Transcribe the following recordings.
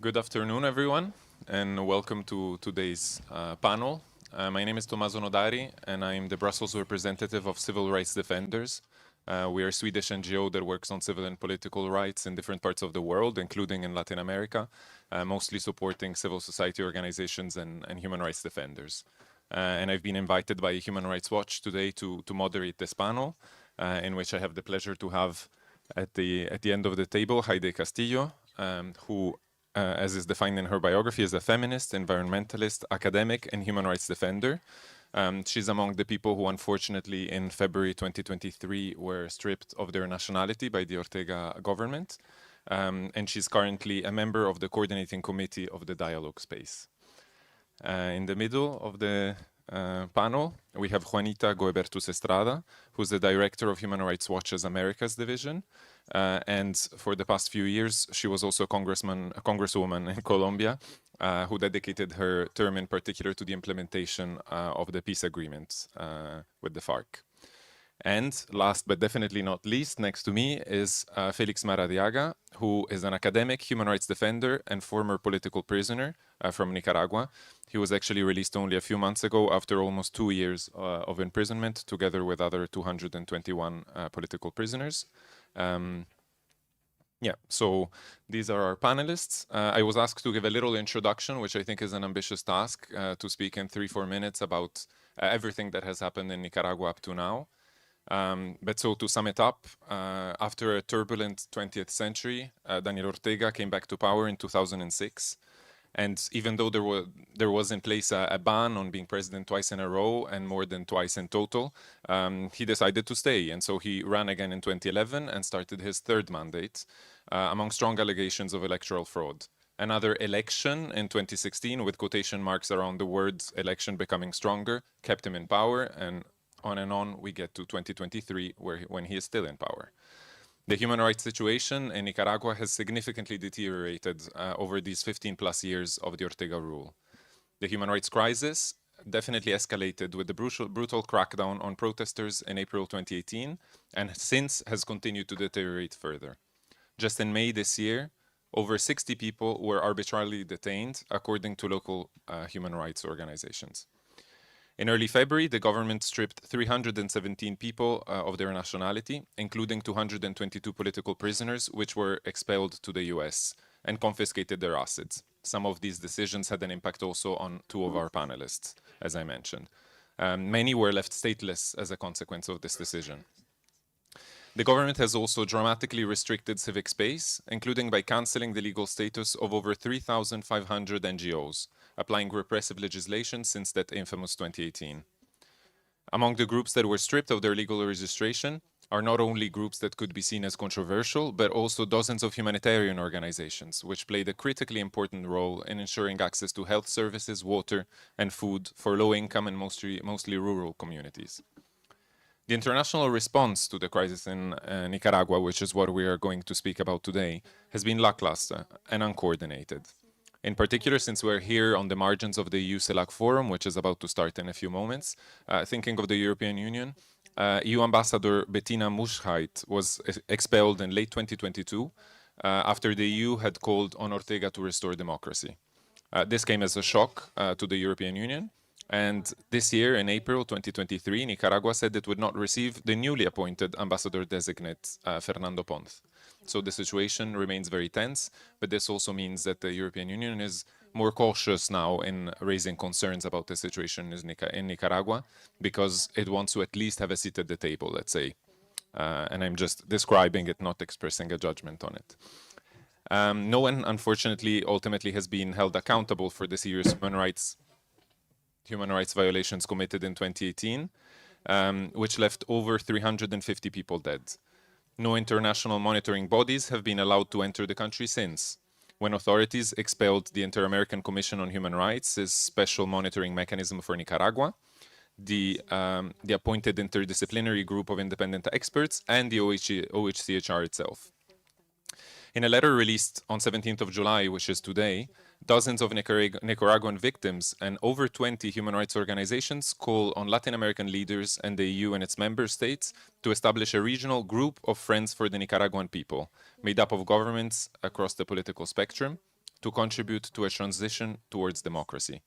Good afternoon, everyone, and welcome to today's panel. My name is Tommaso Nodari, and I'm the Brussels representative of Civil Rights Defenders. We are a Swedish NGO that works on civil and political rights in different parts of the world, including in Latin America, mostly supporting civil society organizations and human rights defenders. And I've been invited by Human Rights Watch today to moderate this panel, in which I have the pleasure to have at the end of the table Heide Castillo, who as is defined in her biography, is a feminist, environmentalist, academic, and human rights defender. She's among the people who, unfortunately, in February 2023, were stripped of their nationality by the Ortega government. And she's currently a member of the coordinating committee of the dialogue space. In the middle of the panel, we have Juanita Goebertus Estrada, who's the director of Human Rights Watch's Americas division. And for the past few years, she was also a congresswoman in Colombia, who dedicated her term in particular to the implementation of the peace agreement with the FARC. And last but definitely not least, next to me is Felix Maradiaga, who is an academic, human rights defender, and former political prisoner from Nicaragua. He was actually released only a few months ago after almost 2 years of imprisonment, together with other 221 political prisoners. So these are our panelists. I was asked to give a little introduction, which I think is an ambitious task, to speak in 3-4 minutes about everything that has happened in Nicaragua up to now. But so to sum it up, after a turbulent 20th century, Daniel Ortega came back to power in 2006. And even though there was in place a ban on being president twice in a row and more than twice in total, he decided to stay. And so he ran again in 2011 and started his third mandate, among strong allegations of electoral fraud. Another election in 2016, with quotation marks around the words election becoming stronger, kept him in power, and on we get to 2023, when he is still in power. The human rights situation in Nicaragua has significantly deteriorated over these 15 plus years of the Ortega rule. The human rights crisis definitely escalated with the brutal crackdown on protesters in April 2018, and since has continued to deteriorate further. Just in May this year, over 60 people were arbitrarily detained, according to local human rights organizations. In early February, the government stripped 317 people of their nationality, including 222 political prisoners, which were expelled to the US, and confiscated their assets. Some of these decisions had an impact also on 2 of our panelists, as I mentioned. Many were left stateless as a consequence of this decision. The government has also dramatically restricted civic space, including by canceling the legal status of over 3,500 NGOs, applying repressive legislation since that infamous 2018. Among the groups that were stripped of their legal registration are not only groups that could be seen as controversial, but also dozens of humanitarian organizations, which played a critically important role in ensuring access to health services, water, and food for low-income and mostly rural communities. The international response to the crisis in Nicaragua, which is what we are going to speak about today, has been lackluster and uncoordinated. In particular, since we're here on the margins of the EU-CELAC forum, which is about to start in a few moments, thinking of the European Union, EU Ambassador Bettina Muschheit was expelled in late 2022 after the EU had called on Ortega to restore democracy. This came as a shock to the European Union. And this year, in April 2023, Nicaragua said it would not receive the newly appointed ambassador-designate, Fernando Ponce. So the situation remains very tense, but this also means that the European Union is more cautious now in raising concerns about the situation in Nicaragua, because it wants to at least have a seat at the table, let's say. And I'm just describing it, not expressing a judgment on it. No one, unfortunately, ultimately has been held accountable for the serious human rights violations committed in 2018, which left over 350 people dead. No international monitoring bodies have been allowed to enter the country since, when authorities expelled the Inter-American Commission on Human Rights, its special monitoring mechanism for Nicaragua, the appointed interdisciplinary group of independent experts, and the OHCHR itself. In a letter released on 17th of July, which is today, dozens of Nicaraguan victims and over 20 human rights organizations call on Latin American leaders and the EU and its member states to establish a regional group of friends for the Nicaraguan people, made up of governments across the political spectrum, to contribute to a transition towards democracy.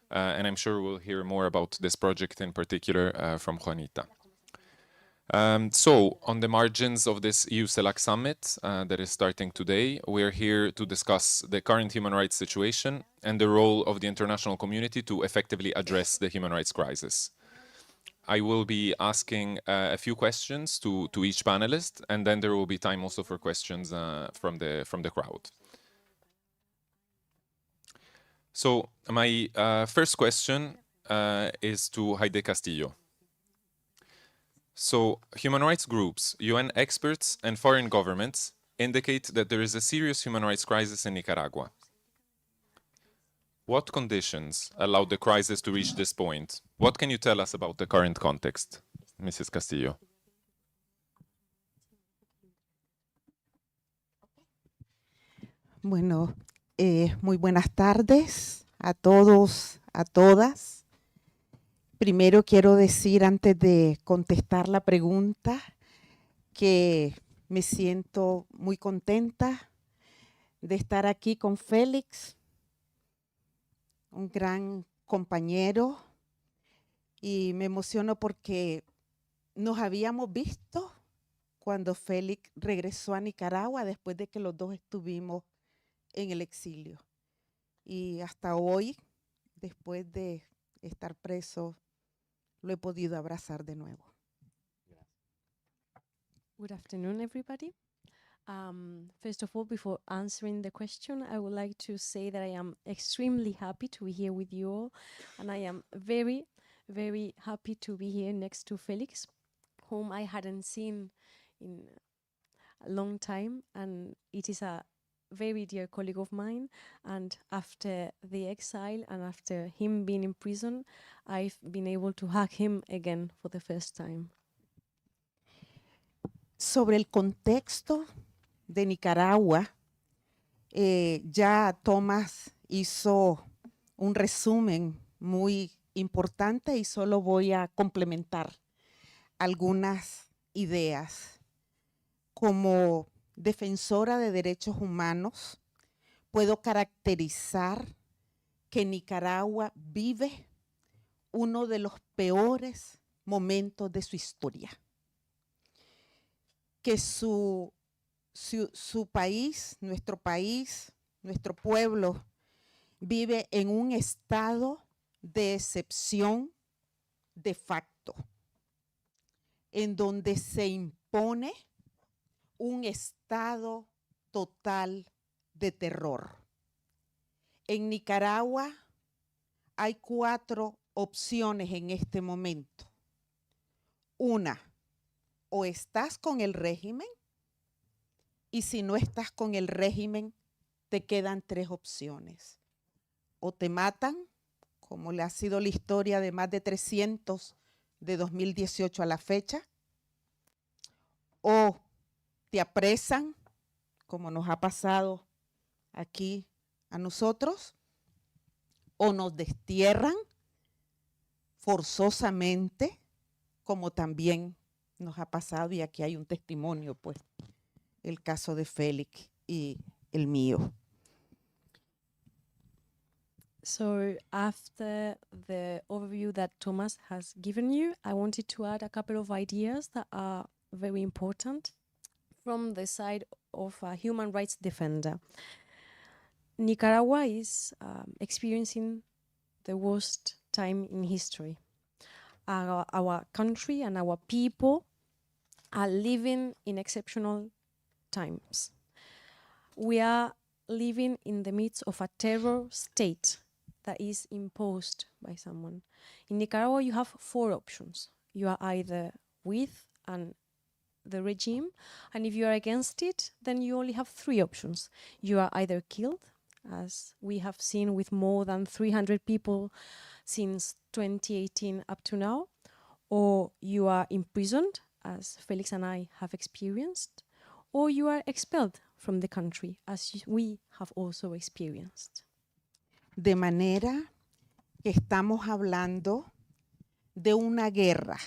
And I'm sure we'll hear more about this project in particular from Juanita. So, on the margins of this EU CELAC summit that is starting today, we're here to discuss the current human rights situation and the role of the international community to effectively address the human rights crisis. I will be asking a few questions to each panelist, and then there will be time also for questions from the crowd. So, my first question is to Heide Castillo. So, human rights groups, UN experts, and foreign governments indicate that there is a serious human rights crisis in Nicaragua. What conditions allowed the crisis to reach this point? What can you tell us about the current context, Mrs. Castillo? Bueno, muy buenas tardes a todos, a todas. Primero quiero decir, antes de contestar la pregunta, que me siento muy contenta de estar aquí con Félix, un gran compañero, y me emociono porque nos habíamos visto cuando Félix regresó a Nicaragua después de que los dos estuvimos en el exilio. Y hasta hoy, después de estar preso, lo he podido abrazar de nuevo. Good afternoon, everybody. First of all, before answering the question, I would like to say that I am extremely happy to be here with you all, and I am very, very happy to be here next to Felix, whom I hadn't seen in a long time, and it is a very dear colleague of mine. And after the exile and after him being in prison, I've been able to hug him again for the first time. Sobre el contexto de Nicaragua, ya Tomás hizo un resumen muy importante y solo voy a complementar algunas ideas. Como defensora de derechos humanos, puedo caracterizar que Nicaragua vive uno de los peores momentos de su historia. Que su país, nuestro pueblo, vive en un estado de excepción de facto, en donde se impone un estado total de terror. En Nicaragua hay 4 opciones en este momento. Una, o estás con el régimen, y si no estás con el régimen, te quedan 3 opciones. O te matan, como le ha sido la historia de más de 300 de 2018 a la fecha, o te apresan, como nos ha pasado aquí a nosotros, o nos destierran forzosamente, como también nos ha pasado, y aquí hay un testimonio, pues, el caso de Félix y el mío. So after the overview that Thomas has given you, I wanted to add a couple of ideas that are very important from the side of a human rights defender. Nicaragua is experiencing the worst time in history. Our country and our people are living in exceptional times. We are living in the midst of a terror state that is imposed by someone. In Nicaragua, you have 4 options. You are either with the regime, and if you are against it, then you only have 3 options. You are either killed, as we have seen with more than 300 people since 2018 up to now, or you are imprisoned, as Felix and I have experienced, or you are expelled from the country, as we have also experienced. De manera que estamos hablando de una guerra.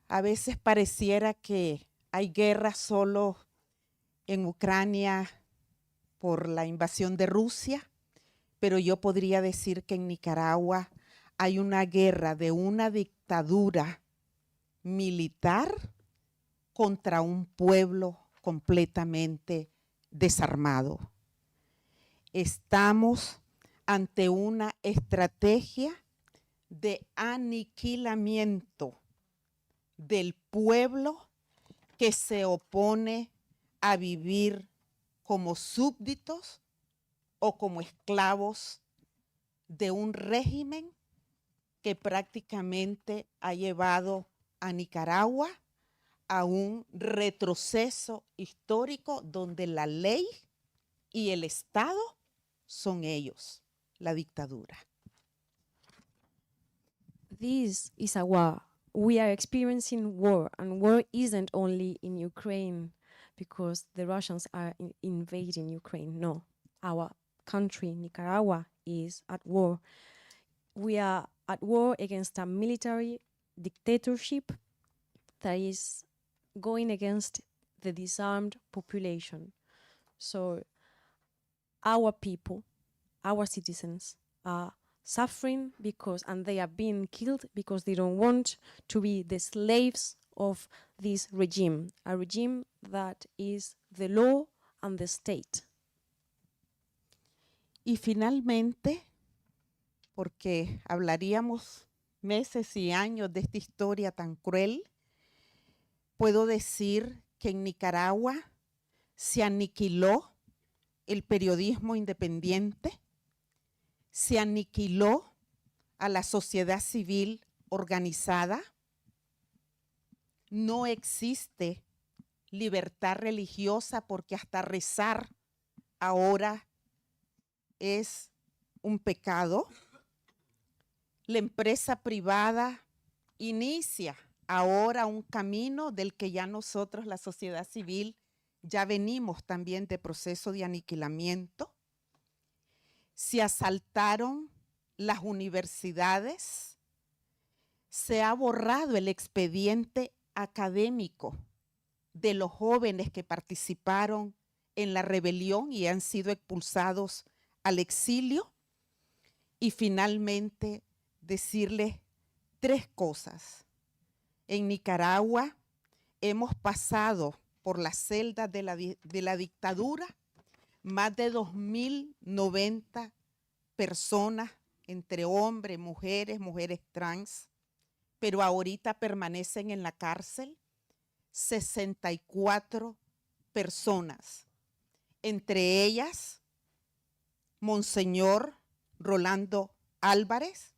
A veces pareciera que hay guerra solo en Ucrania, por la invasión de Rusia, pero yo podría decir que en Nicaragua hay una guerra de una dictadura militar contra un pueblo completamente desarmado. Estamos ante una estrategia de aniquilamiento del pueblo que se opone a vivir como súbditos o como esclavos de un régimen que prácticamente ha llevado a Nicaragua a un retroceso histórico donde la ley y el Estado son ellos, la dictadura. This is a war. We are experiencing war, and war isn't only in Ukraine because the Russians are invading Ukraine. No, our country, Nicaragua, is at war. We are at war against a military dictatorship that is going against the disarmed population. So our people, our citizens are suffering because, and they are being killed because they don't want to be the slaves of this regime, a regime that is the law and the state. Y finalmente, porque hablaríamos meses y años de esta historia tan cruel, puedo decir que en Nicaragua se aniquiló el periodismo independiente, se aniquiló a la sociedad civil organizada, no existe libertad religiosa porque hasta rezar ahora es un pecado. La empresa privada inicia ahora un camino del que ya nosotros, la sociedad civil, ya venimos también de proceso de aniquilamiento. Se asaltaron las universidades, se ha borrado el expediente académico de los jóvenes que participaron en la rebelión y han sido expulsados al exilio. Y finalmente decirles tres cosas. En Nicaragua hemos pasado por las celdas de la dictadura más de 2090 personas, entre hombres, mujeres trans, pero ahorita permanecen en la cárcel 64 personas, entre ellas Monseñor Rolando Álvarez,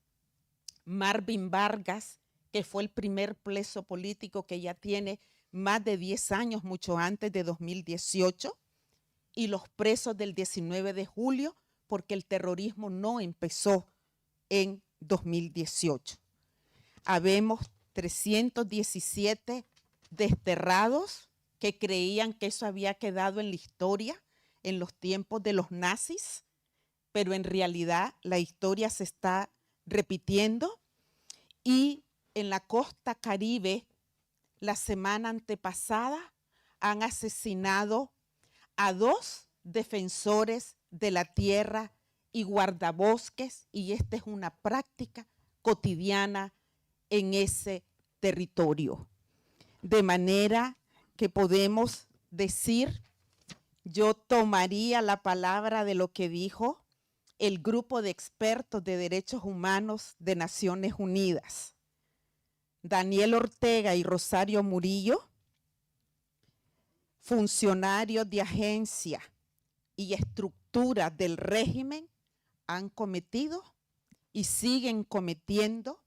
Marvin Vargas, que fue el primer preso político que ya tiene más de 10 años, mucho antes de 2018, y los presos del 19 de julio, porque el terrorismo no empezó en 2018. Habemos 317 desterrados que creían que eso había quedado en la historia en los tiempos de los nazis, pero en realidad la historia se está repitiendo. Y en la costa Caribe, la semana antepasada, han asesinado a 2 defensores de la tierra y guardabosques, y esta es una práctica cotidiana en ese territorio. De manera que podemos decir, yo tomaría la palabra de lo que dijo el grupo de expertos de derechos humanos de Naciones Unidas, Daniel Ortega y Rosario Murillo, funcionarios de agencia y estructuras del régimen, han cometido y siguen cometiendo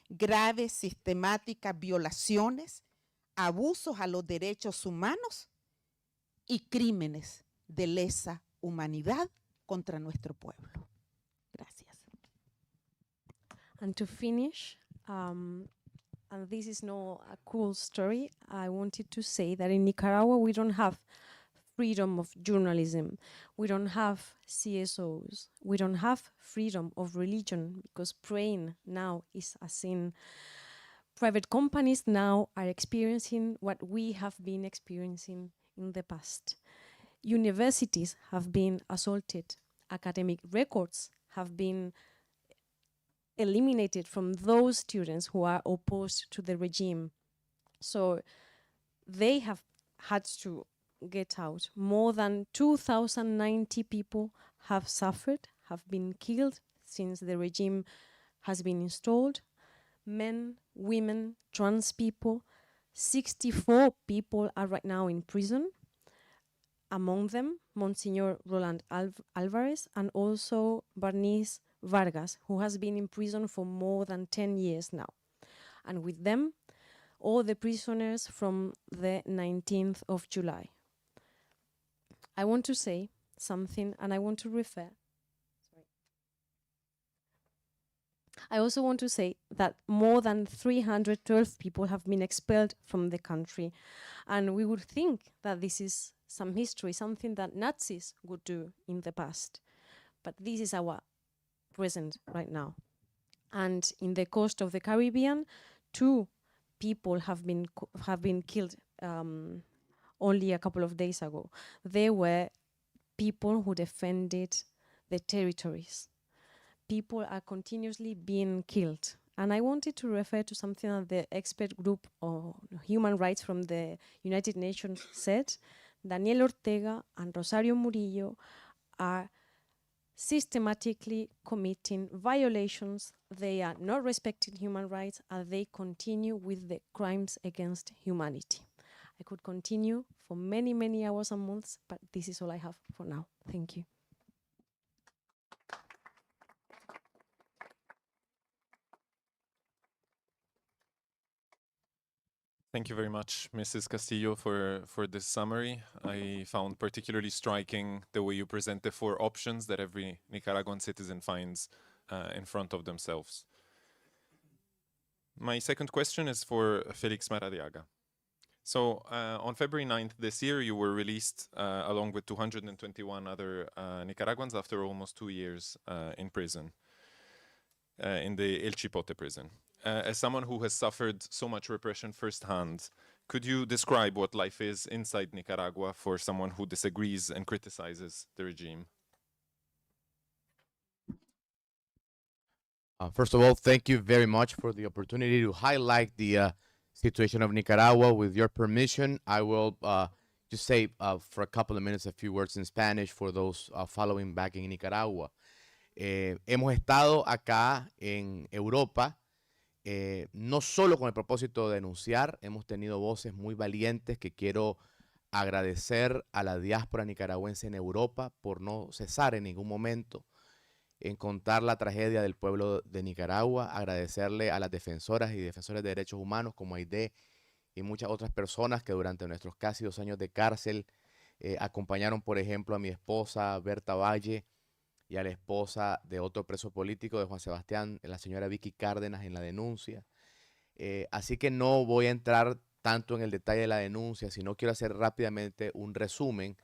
graves sistemáticas violaciones, abusos a los derechos humanos y crímenes de lesa humanidad contra nuestro pueblo. Gracias. And to finish, and this is not a cool story, I wanted to say that in Nicaragua we don't have freedom of journalism, we don't have CSOs, we don't have freedom of religion, because praying now is a sin. Private companies now are experiencing what we have been experiencing in the past. Universities have been assaulted. Academic records have been eliminated from those students who are opposed to the regime. So they have had to get out. More than 2,090 people have suffered, have been killed since the regime has been installed. Men, women, trans people. 64 people are right now in prison. Among them, Monsignor Roland Alvarez and also Bernice Vargas, who has been in prison for more than 10 years now. And with them, all the prisoners from the 19th of July. I want to say something, and I want to refer. I also want to say that more than 312 people have been expelled from the country. And we would think that this is some history, something that Nazis would do in the past. But this is our present right now. And in the coast of the Caribbean, 2 people have been killed only a couple of days ago. They were people who defended the territories. People are continuously being killed. And I wanted to refer to something that the expert group on human rights from the United Nations said. Daniel Ortega and Rosario Murillo are systematically committing violations. They are not respecting human rights, and they continue with the crimes against humanity. I could continue for many, many hours and months, but this is all I have for now. Thank you. Thank you very much, Mrs. Castillo, for this summary. I found particularly striking the way you present the 4 options that every Nicaraguan citizen finds in front of themselves. My second question is for Felix Maradiaga. So on February 9th this year, you were released along with 221 other Nicaraguans after almost 2 years in prison, in the El Chipote prison. As someone who has suffered so much repression firsthand, could you describe what life is inside Nicaragua for someone who disagrees and criticizes the regime? First of all, thank you very much for the opportunity to highlight the situation of Nicaragua. With your permission, I will just say for a couple of minutes a few words in Spanish for those following back in Nicaragua. Hemos estado acá en Europa no solo con el propósito de denunciar, hemos tenido voces muy valientes que quiero agradecer a la diáspora nicaragüense en Europa por no cesar en ningún momento en contar la tragedia del pueblo de Nicaragua, agradecerle a las defensoras y defensores de derechos humanos como Aide y muchas otras personas que durante nuestros casi 2 años de cárcel acompañaron, por ejemplo, a mi esposa Berta Valle y a la esposa de otro preso político de Juan Sebastián, la señora Vicky Cárdenas, en la denuncia. Así que no voy a entrar tanto en el detalle de la denuncia, sino quiero hacer rápidamente un resumen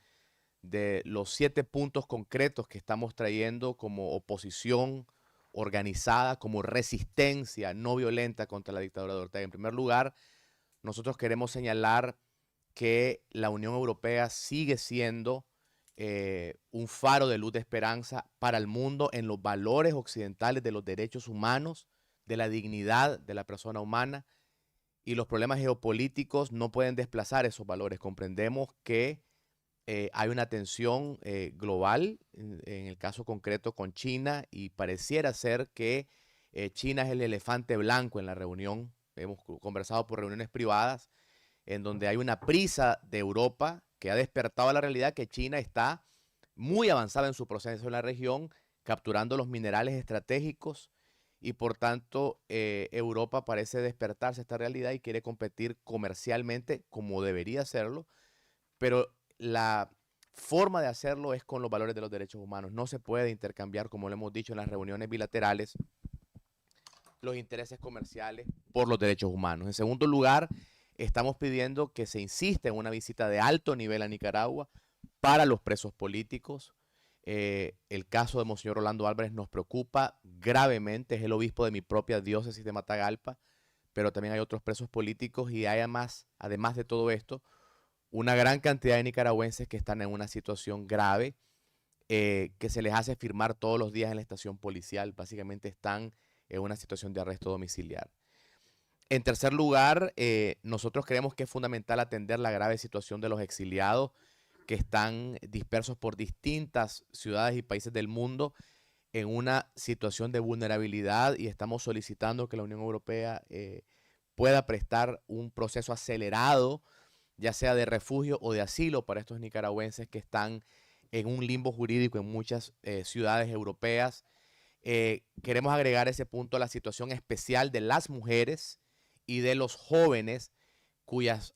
de los 7 puntos concretos que estamos trayendo como oposición organizada, como resistencia no violenta contra la dictadura de Ortega. En primer lugar, nosotros queremos señalar que la Unión Europea sigue siendo un faro de luz de esperanza para el mundo en los valores occidentales de los derechos humanos, de la dignidad de la persona humana, y los problemas geopolíticos no pueden desplazar esos valores. Comprendemos que hay una tensión global, en el caso concreto con China, y pareciera ser que China es el elefante blanco en la reunión. Hemos conversado por reuniones privadas en donde hay una prisa de Europa que ha despertado a la realidad que China está muy avanzada en su proceso en la región, capturando los minerales estratégicos, y por tanto Europa parece despertarse a esta realidad y quiere competir comercialmente como debería hacerlo, pero la forma de hacerlo es con los valores de los derechos humanos. No se puede intercambiar, como lo hemos dicho en las reuniones bilaterales, los intereses comerciales por los derechos humanos. En segundo lugar, estamos pidiendo que se insista en una visita de alto nivel a Nicaragua para los presos políticos. El caso de Monseñor Rolando Álvarez nos preocupa gravemente. Es el obispo de mi propia diócesis de Matagalpa, pero también hay otros presos políticos, y hay además de todo esto, una gran cantidad de nicaragüenses que están en una situación grave, que se les hace firmar todos los días en la estación policial. Básicamente están en una situación de arresto domiciliar. En tercer lugar, nosotros creemos que es fundamental atender la grave situación de los exiliados que están dispersos por distintas ciudades y países del mundo en una situación de vulnerabilidad, y estamos solicitando que la Unión Europea pueda prestar un proceso acelerado, ya sea de refugio o de asilo, para estos nicaragüenses que están en un limbo jurídico en muchas ciudades europeas. Queremos agregar ese punto a la situación especial de las mujeres y de los jóvenes cuyas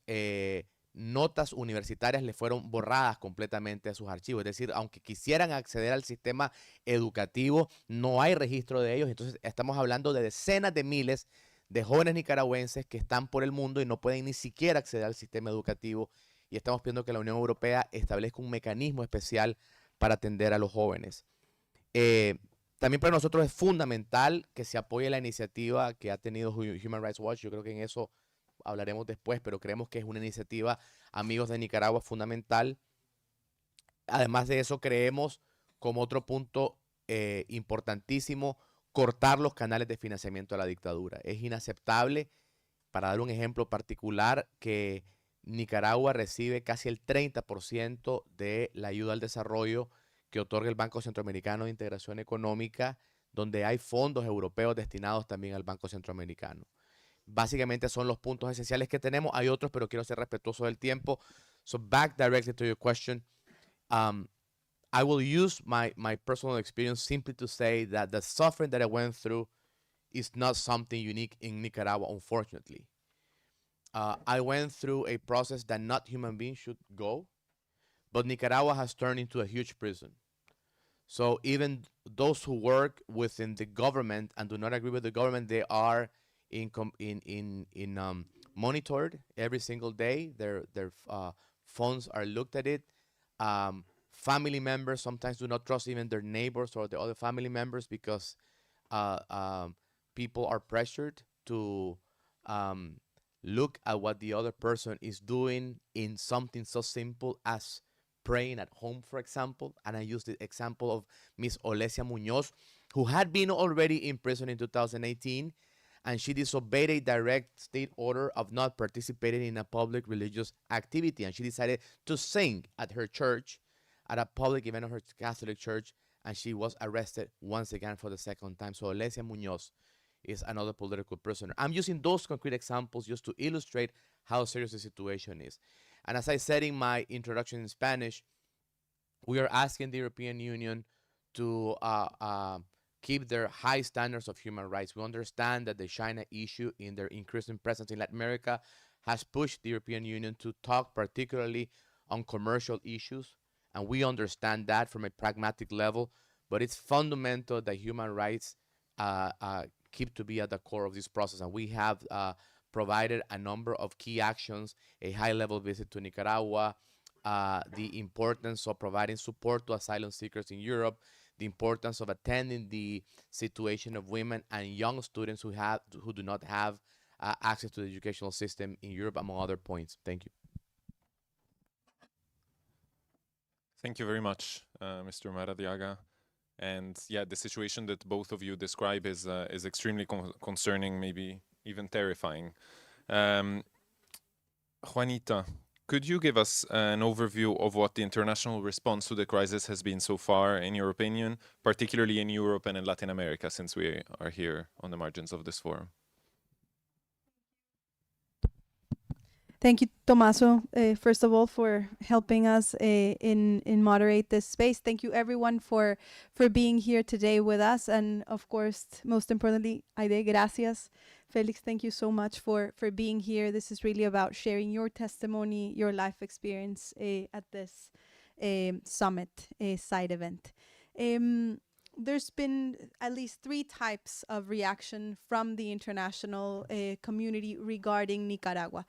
notas universitarias le fueron borradas completamente de sus archivos. Es decir, aunque quisieran acceder al sistema educativo, no hay registro de ellos. Entonces, estamos hablando de decenas de miles de jóvenes nicaragüenses que están por el mundo y no pueden ni siquiera acceder al sistema educativo. Y estamos pidiendo que la Unión Europea establezca un mecanismo especial para atender a los jóvenes. También para nosotros es fundamental que se apoye la iniciativa que ha tenido Human Rights Watch. Yo creo que en eso hablaremos después, pero creemos que es una iniciativa, amigos de Nicaragua, fundamental. Además de eso, creemos, como otro punto importantísimo, cortar los canales de financiamiento a la dictadura. Es inaceptable, para dar un ejemplo particular, que Nicaragua recibe casi el 30% de la ayuda al desarrollo que otorga el Banco Centroamericano de Integración Económica, donde hay fondos europeos destinados también al Banco Centroamericano. Básicamente son los puntos esenciales que tenemos. Hay otros, pero quiero ser respetuoso del tiempo. So back directly to your question, I will use my personal experience simply to say that the suffering that I went through is not something unique in Nicaragua, unfortunately. I went through a process that not human beings should go, but Nicaragua has turned into a huge prison. So even those who work within the government and do not agree with the government, they are monitored every single day. Their phones are looked at it. Family members sometimes do not trust even their neighbors or the other family members because people are pressured to look at what the other person is doing in something so simple as praying at home, for example. And I use the example of Miss Olesia Munoz, who had been already in prison in 2018, and she disobeyed a direct state order of not participating in a public religious activity. And she decided to sing at her church, at a public event of her Catholic church, and she was arrested once again for the second time. So Olesia Munoz is another political prisoner. I'm using those concrete examples just to illustrate how serious the situation is. And as I said in my introduction in Spanish, we are asking the European Union to keep their high standards of human rights. We understand that the China issue in their increasing presence in Latin America has pushed the European Union to talk particularly on commercial issues, and we understand that from a pragmatic level, but it's fundamental that human rights keep to be at the core of this process. And we have provided a number of key actions, a high-level visit to Nicaragua, the importance of providing support to asylum seekers in Europe, the importance of attending the situation of women and young students who do not have access to the educational system in Europe, among other points. Thank you. Thank you very much, Mr. Maradiaga. And yeah, the situation that both of you describe is extremely concerning, maybe even terrifying. Juanita, could you give us an overview of what the international response to the crisis has been so far, in your opinion, particularly in Europe and in Latin America, since we are here on the margins of this forum? Thank you, Tommaso, first of all, for helping us in moderate this space. Thank you, everyone, for being here today with us. And, of course, most importantly, Aide, gracias. Felix, thank you so much for being here. This is really about sharing your testimony, your life experience at this summit side event. There's been at least 3 types of reaction from the international community regarding Nicaragua.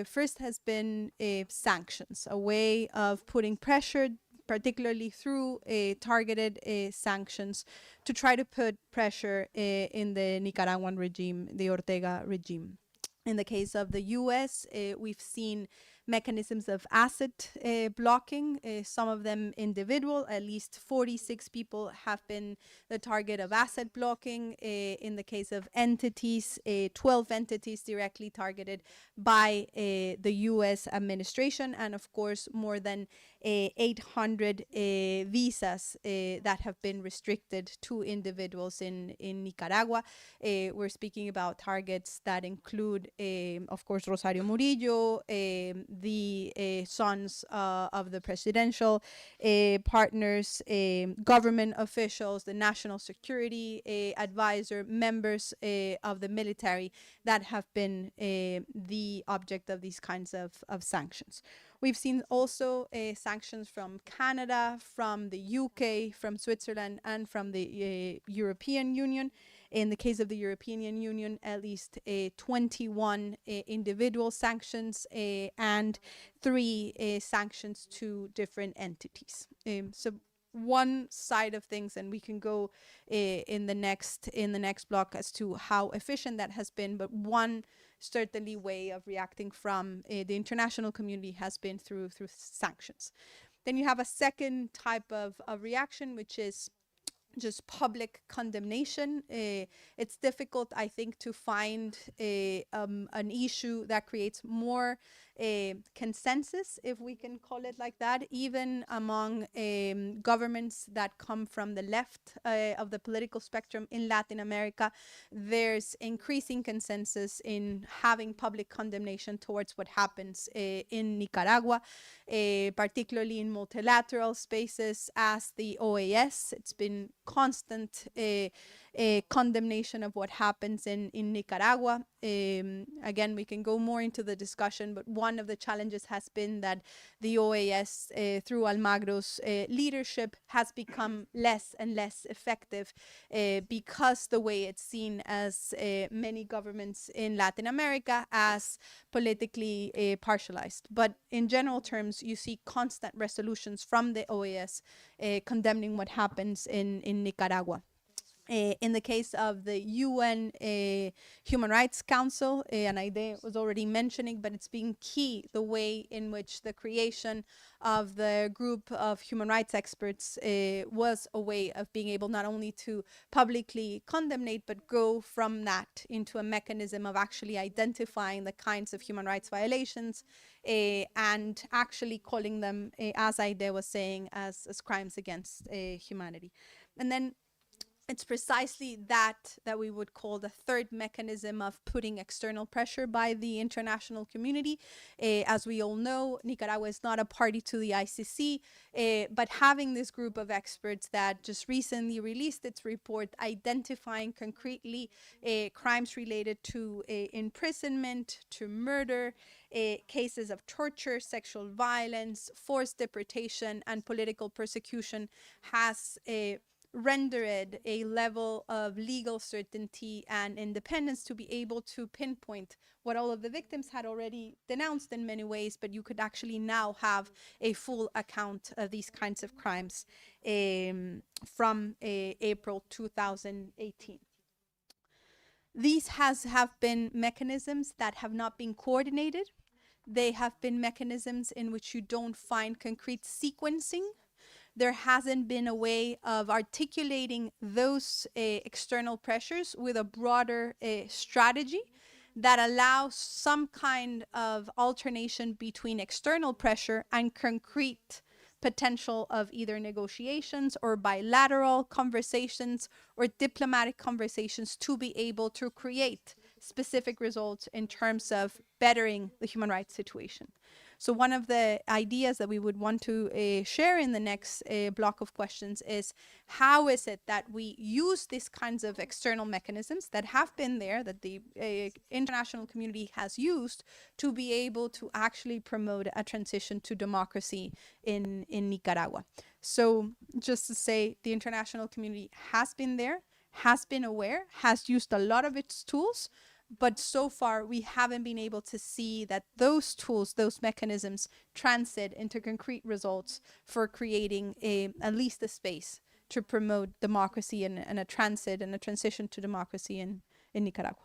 First has been sanctions, a way of putting pressure, particularly through targeted sanctions, to try to put pressure in the Nicaraguan regime, the Ortega regime. In the case of the U.S., we've seen mechanisms of asset blocking, some of them individual. At least 46 people have been the target of asset blocking. In the case of entities, 12 entities directly targeted by the U.S. administration, and of course more than 800 visas that have been restricted to individuals in Nicaragua. We're speaking about targets that include, of course, Rosario Murillo, the sons of the presidential partners, government officials, the national security advisor, members of the military that have been the object of these kinds of sanctions. We've seen also sanctions from Canada, from the UK, from Switzerland, and from the European Union. In the case of the European Union, at least 21 individual sanctions and 3 sanctions to different entities. So one side of things, and we can go in the next block as to how efficient that has been, but one certainly way of reacting from the international community has been through sanctions. Then you have a second type of reaction, which is just public condemnation. It's difficult, I think, to find an issue that creates more consensus, if we can call it like that, even among governments that come from the left of the political spectrum in Latin America. There's increasing consensus in having public condemnation towards what happens in Nicaragua, particularly in multilateral spaces as the OAS. It's been constant condemnation of what happens in Nicaragua. Again, we can go more into the discussion, but one of the challenges has been that the OAS, through Almagro's leadership, has become less and less effective because the way it's seen as many governments in Latin America as politically partialized. But in general terms, you see constant resolutions from the OAS condemning what happens in Nicaragua. In the case of the UN Human Rights Council, and Aide was already mentioning, but it's been key the way in which the creation of the group of human rights experts was a way of being able not only to publicly condemn, but go from that into a mechanism of actually identifying the kinds of human rights violations and actually calling them, as Aide was saying, as crimes against humanity. And then it's precisely that we would call the third mechanism of putting external pressure by the international community. As we all know, Nicaragua is not a party to the ICC, but having this group of experts that just recently released its report identifying concretely crimes related to imprisonment, to murder, cases of torture, sexual violence, forced deportation, and political persecution has rendered a level of legal certainty and independence to be able to pinpoint what all of the victims had already denounced in many ways, but you could actually now have a full account of these kinds of crimes from April 2018. These have been mechanisms that have not been coordinated. They have been mechanisms in which you don't find concrete sequencing. There hasn't been a way of articulating those external pressures with a broader strategy that allows some kind of alternation between external pressure and concrete potential of either negotiations or bilateral conversations or diplomatic conversations to be able to create specific results in terms of bettering the human rights situation. So one of the ideas that we would want to share in the next block of questions is how is it that we use these kinds of external mechanisms that have been there, that the international community has used to be able to actually promote a transition to democracy in Nicaragua. So just to say, the international community has been there, has been aware, has used a lot of its tools, but so far we haven't been able to see that those tools, those mechanisms transit into concrete results for creating at least a space to promote democracy and a transit and a transition to democracy in Nicaragua.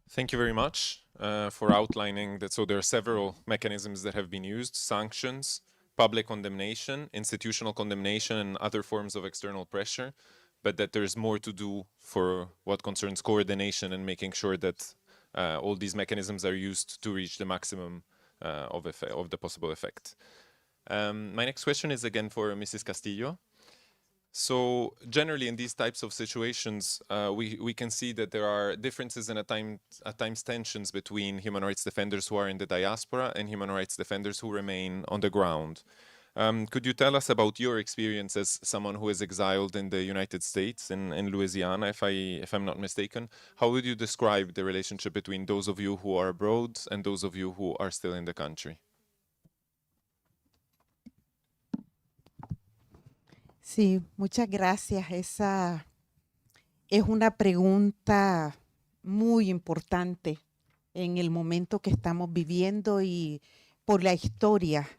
Thank you very much. for outlining that. So there are several mechanisms that have been used: sanctions, public condemnation, institutional condemnation, and other forms of external pressure, but that there's more to do for what concerns coordination and making sure that all these mechanisms are used to reach the maximum of the possible effect. My next question is again for Mrs. Castillo. So generally in these types of situations, we can see that there are differences and at times tensions between human rights defenders who are in the diaspora and human rights defenders who remain on the ground. Could you tell us about your experience as someone who is exiled in the United States, in Louisiana, if I'm not mistaken? How would you describe the relationship between those of you who are abroad and those of you who are still in the country? Sí, muchas gracias. Esa es una pregunta muy importante en el momento que estamos viviendo y por la historia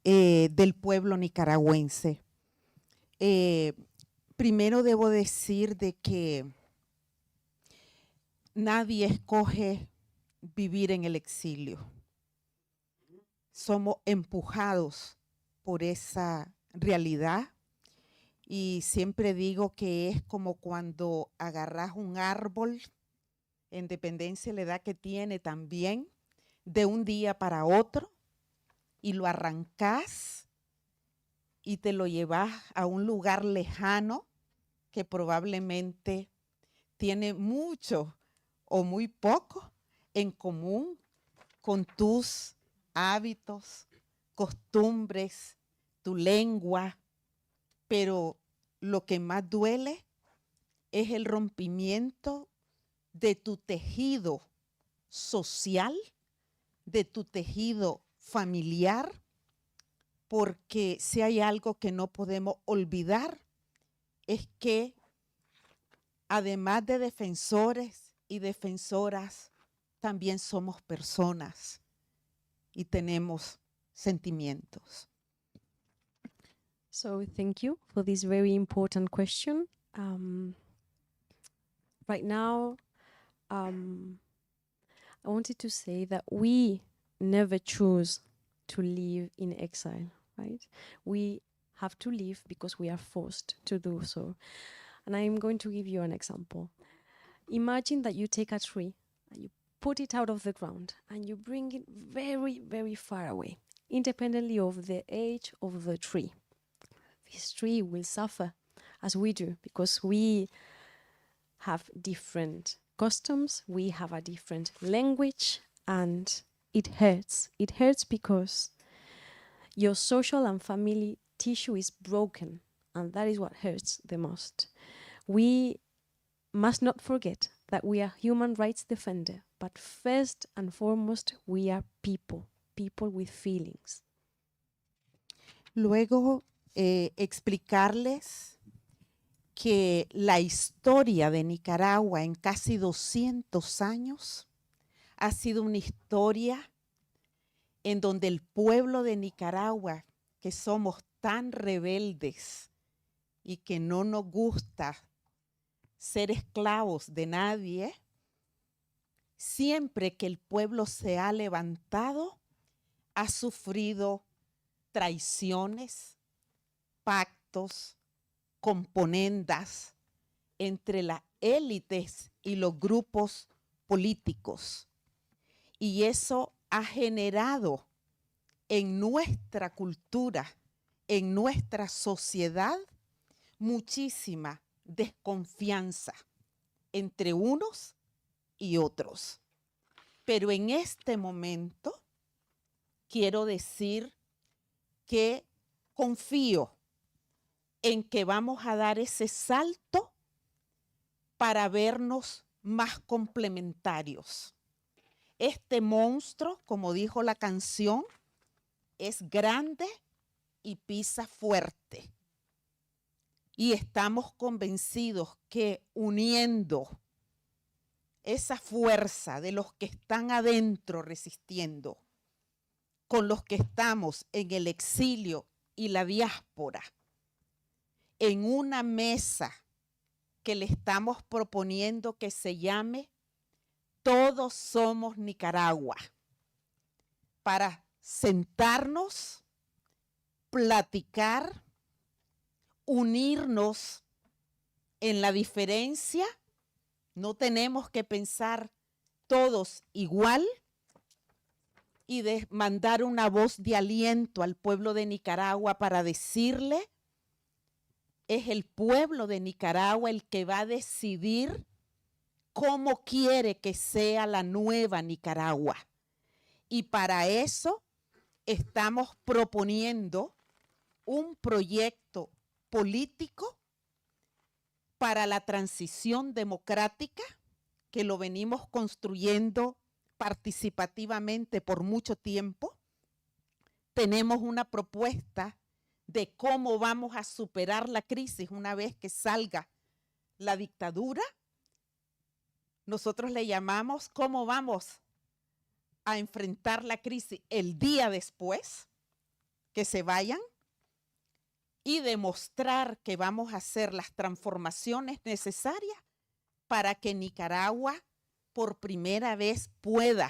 del pueblo nicaragüense. Primero debo decir de que nadie escoge vivir en el exilio. Somos empujados por esa realidad. Y siempre digo que es como cuando agarras un árbol, en dependencia de la edad que tiene también, de un día para otro, y lo arrancas y te lo llevas a un lugar lejano que probablemente tiene mucho o muy poco en común con tus hábitos, costumbres, tu lengua, pero lo que más duele es el rompimiento de tu tejido social, de tu tejido familiar, porque si hay algo que no podemos olvidar es que además de defensores y defensoras, también somos personas y tenemos sentimientos. So thank you for this very important question. Right now, I wanted to say that we never choose to live in exile, right? We have to live because we are forced to do so. And I'm going to give you an example. Imagine that you take a tree and you put it out of the ground and you bring it very, very far away, independently of the age of the tree. This tree will suffer as we do because we have different customs, we have a different language, and it hurts. It hurts because your social and family tissue is broken, and that is what hurts the most. We must not forget that we are human rights defenders, but first and foremost, we are people with feelings. Luego, explicarles que la historia de Nicaragua en casi 200 años ha sido una historia en donde el pueblo de Nicaragua, que somos tan rebeldes y que no nos gusta ser esclavos de nadie, siempre que el pueblo se ha levantado, ha sufrido traiciones, pactos, componendas entre las élites y los grupos políticos. Y eso ha generado en nuestra cultura, en nuestra sociedad, muchísima desconfianza entre unos y otros. Pero en este momento quiero decir que confío en que vamos a dar ese salto para vernos más complementarios. Este monstruo, como dijo la canción, es grande y pisa fuerte. Y estamos convencidos que uniendo esa fuerza de los que están adentro resistiendo con los que estamos en el exilio y la diáspora, en una mesa que le estamos proponiendo que se llame todos somos Nicaragua, para sentarnos, platicar, unirnos en la diferencia. No tenemos que pensar todos igual y de mandar una voz de aliento al pueblo de Nicaragua para decirle, es el pueblo de Nicaragua el que va a decidir cómo quiere que sea la nueva Nicaragua. Y para eso estamos proponiendo un proyecto político para la transición democrática que lo venimos construyendo participativamente por mucho tiempo. Tenemos una propuesta de cómo vamos a superar la crisis una vez que salga la dictadura. Nosotros le llamamos cómo vamos a enfrentar la crisis el día después que se vayan y demostrar que vamos a hacer las transformaciones necesarias para que Nicaragua por primera vez pueda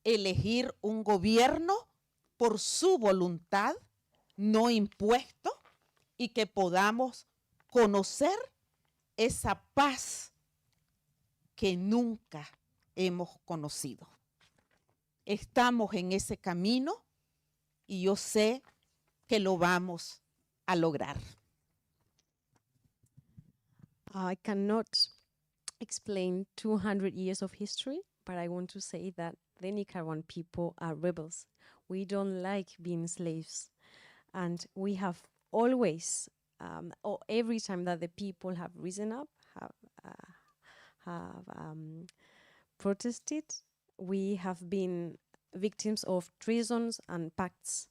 elegir un gobierno por su voluntad, no impuesto, y que podamos conocer esa paz que nunca hemos conocido. Estamos en ese camino y yo sé que lo vamos a lograr. I cannot explain 200 years of history, but I want to say that the Nicaraguan people are rebels. We don't like being slaves. And we have always, or every time that the people have risen up, have protested, we have been victims of treasons and pacts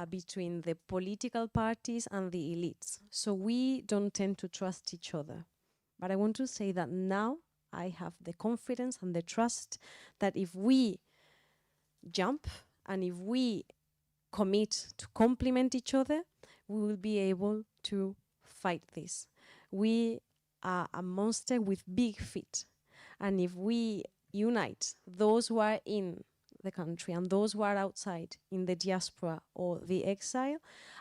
between the political parties and the elites. So we don't tend to trust each other. But I want to say that now I have the confidence and the trust that if we jump and if we commit to complement each other, we will be able to fight this. We are a monster with big feet. And if we unite those who are in the country and those who are outside in the diaspora or the exile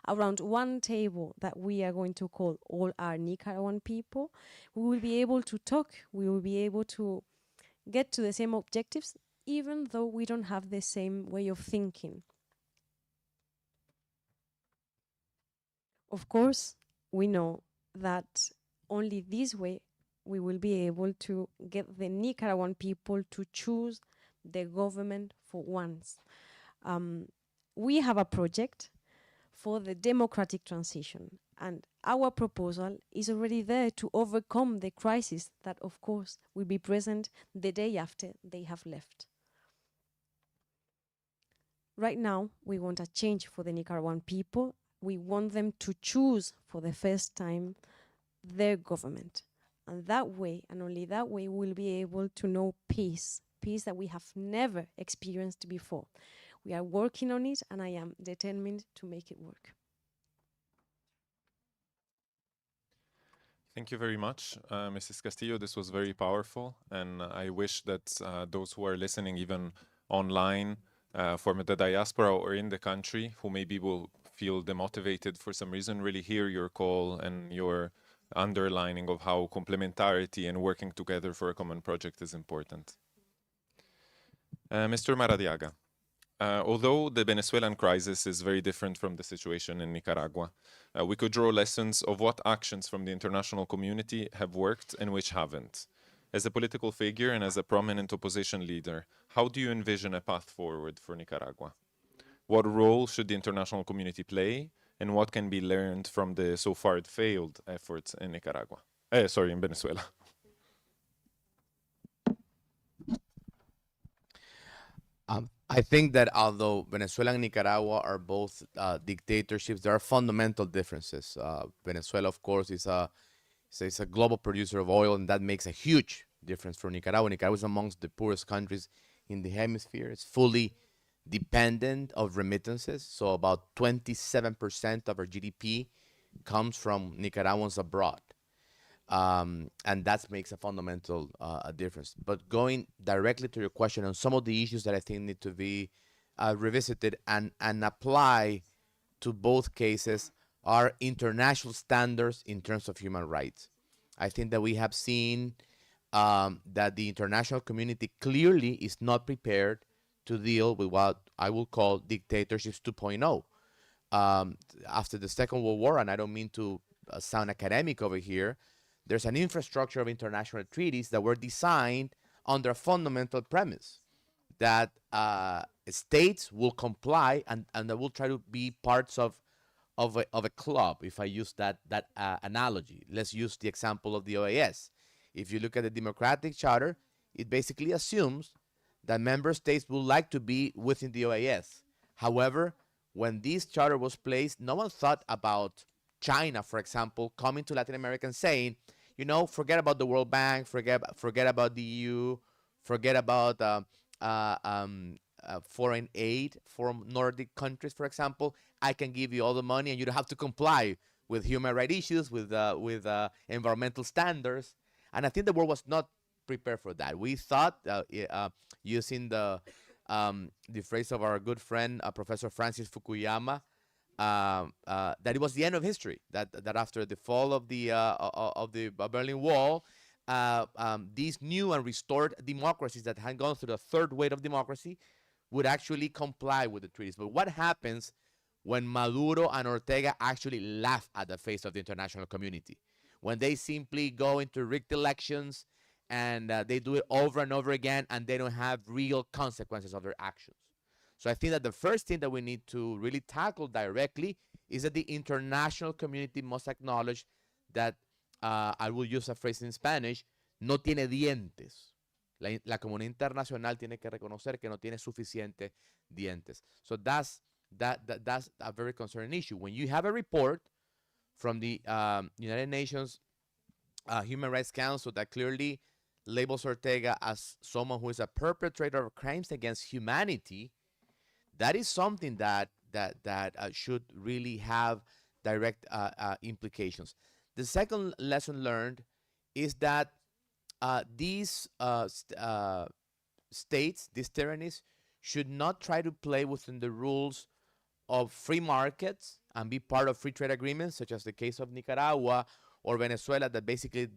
around one table that we are going to call all our Nicaraguan people, we will be able to talk, we will be able to get to the same objectives, even though we don't have the same way of thinking. Of course, we know that only this way we will be able to get the Nicaraguan people to choose the government for once. We have a project for the democratic transition, and our proposal is already there to overcome the crisis that, of course, will be present the day after they have left. Right now, we want a change for the Nicaraguan people. We want them to choose for the first time their government. And that way, and only that way, we'll be able to know peace, peace that we have never experienced before. We are working on it, and I am determined to make it work. Thank you very much, Mrs. Castillo. This was very powerful, and I wish that those who are listening, even online, from the diaspora or in the country, who maybe will feel demotivated for some reason, really hear your call and your underlining of how complementarity and working together for a common project is important. Mr. Maradiaga, although the Venezuelan crisis is very different from the situation in Nicaragua, we could draw lessons of what actions from the international community have worked and which haven't. As a political figure and as a prominent opposition leader, how do you envision a path forward for Nicaragua? What role should the international community play, and what can be learned from the so far failed efforts in in Venezuela? I think that although Venezuela and Nicaragua are both dictatorships, there are fundamental differences. Venezuela, of course, is a global producer of oil, and that makes a huge difference for Nicaragua. Nicaragua is amongst the poorest countries in the hemisphere. It's fully dependent of remittances, so about 27% of our GDP comes from Nicaraguans abroad. And that makes a fundamental difference. But going directly to your question on some of the issues that I think need to be revisited and apply to both cases are international standards in terms of human rights. I think that we have seen that the international community clearly is not prepared to deal with what I will call dictatorships 2.0. After the Second World War, and I don't mean to sound academic over here, there's an infrastructure of international treaties that were designed under a fundamental premise that states will comply and they will try to be parts of a club, if I use that analogy. Let's use the example of the OAS. If you look at the Democratic Charter, it basically assumes that member states would like to be within the OAS. However, when this charter was placed, no one thought about China, for example, coming to Latin America and saying, you know, forget about the World Bank, forget about the EU, forget about foreign aid for Nordic countries, for example. I can give you all the money and you don't have to comply with human rights issues, with environmental standards. And I think the world was not prepared for that. We thought, using the phrase of our good friend, Professor Francis Fukuyama, that it was the end of history. That after the fall of the Berlin Wall, these new and restored democracies that had gone through the third wave of democracy would actually comply with the treaties. But what happens when Maduro and Ortega actually laugh at the face of the international community? When they simply go into rigged elections and they do it over and over again and they don't have real consequences of their actions. So I think that the first thing that we need to really tackle directly is that the international community must acknowledge that, I will use a phrase in Spanish, no tiene dientes. La comunidad internacional tiene que reconocer que no tiene suficientes dientes. So that's a very concerning issue. When you have a report from the United Nations Human Rights Council that clearly labels Ortega as someone who is a perpetrator of crimes against humanity, that is something that should really have direct implications. The second lesson learned is that these states, these tyrannies, should not try to play within the rules of free markets and be part of free trade agreements, such as the case of Nicaragua or Venezuela, that basically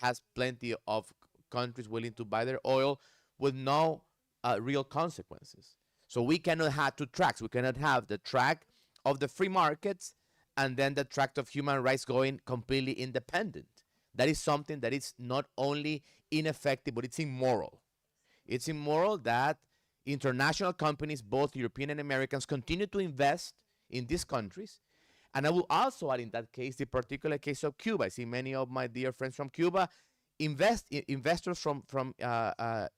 has plenty of countries willing to buy their oil with no real consequences. So we cannot have two tracks. We cannot have the track of the free markets and then the track of human rights going completely independent. That is something that is not only ineffective, but it's immoral. It's immoral that international companies, both European and Americans, continue to invest in these countries. And I will also add in that case, the particular case of Cuba. I see many of my dear friends from Cuba, investors from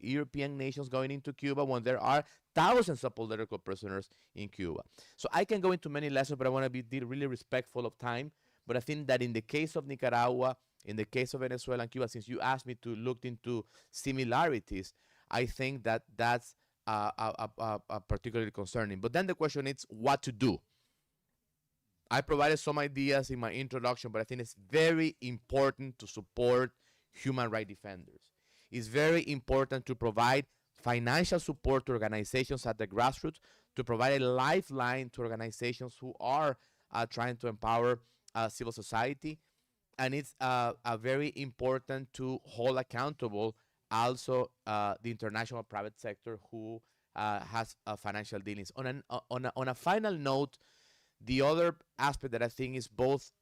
European nations going into Cuba when there are thousands of political prisoners in Cuba. So I can go into many lessons, but I want to be really respectful of time. But I think that in the case of Nicaragua, in the case of Venezuela and Cuba, since you asked me to look into similarities, I think that that's particularly concerning. But then the question is what to do. I provided some ideas in my introduction, but I think it's very important to support human rights defenders. It's very important to provide financial support to organizations at the grassroots, to provide a lifeline to organizations who are trying to empower civil society. And it's very important to hold accountable also the international private sector who has financial dealings. On a final note, the other aspect that I think is both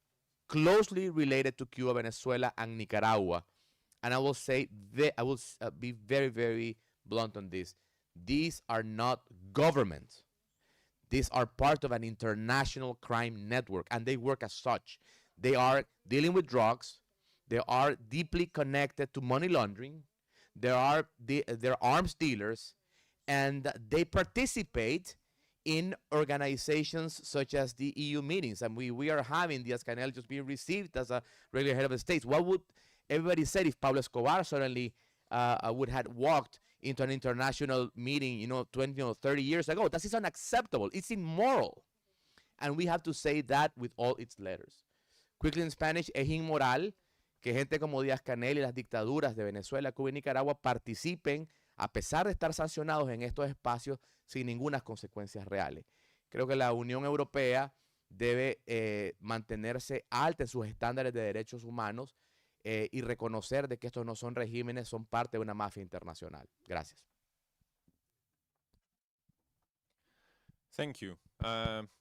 closely related to Cuba, Venezuela, and Nicaragua, and I will say, I will be very, very blunt on this. These are not governments. These are part of an international crime network, and they work as such. They are dealing with drugs. They are deeply connected to money laundering. They're arms dealers, and they participate in organizations such as the EU meetings. And we are having Díaz-Canel just being received as a regular head of the state. What would everybody say if Pablo Escobar suddenly would have walked into an international meeting, 20 or 30 years ago? That is unacceptable. It's immoral. And we have to say that with all its letters. Quickly in Spanish, es inmoral que que gente como Díaz-Canel y las dictaduras de Venezuela, Cuba y Nicaragua participen, a pesar de estar sancionados en estos espacios, sin ninguna consecuencias reales. Creo que la Unión Europea debe mantenerse alta en sus estándares de derechos humanos y reconocer de que estos no son regímenes, son parte de una mafia internacional. Gracias. Thank you.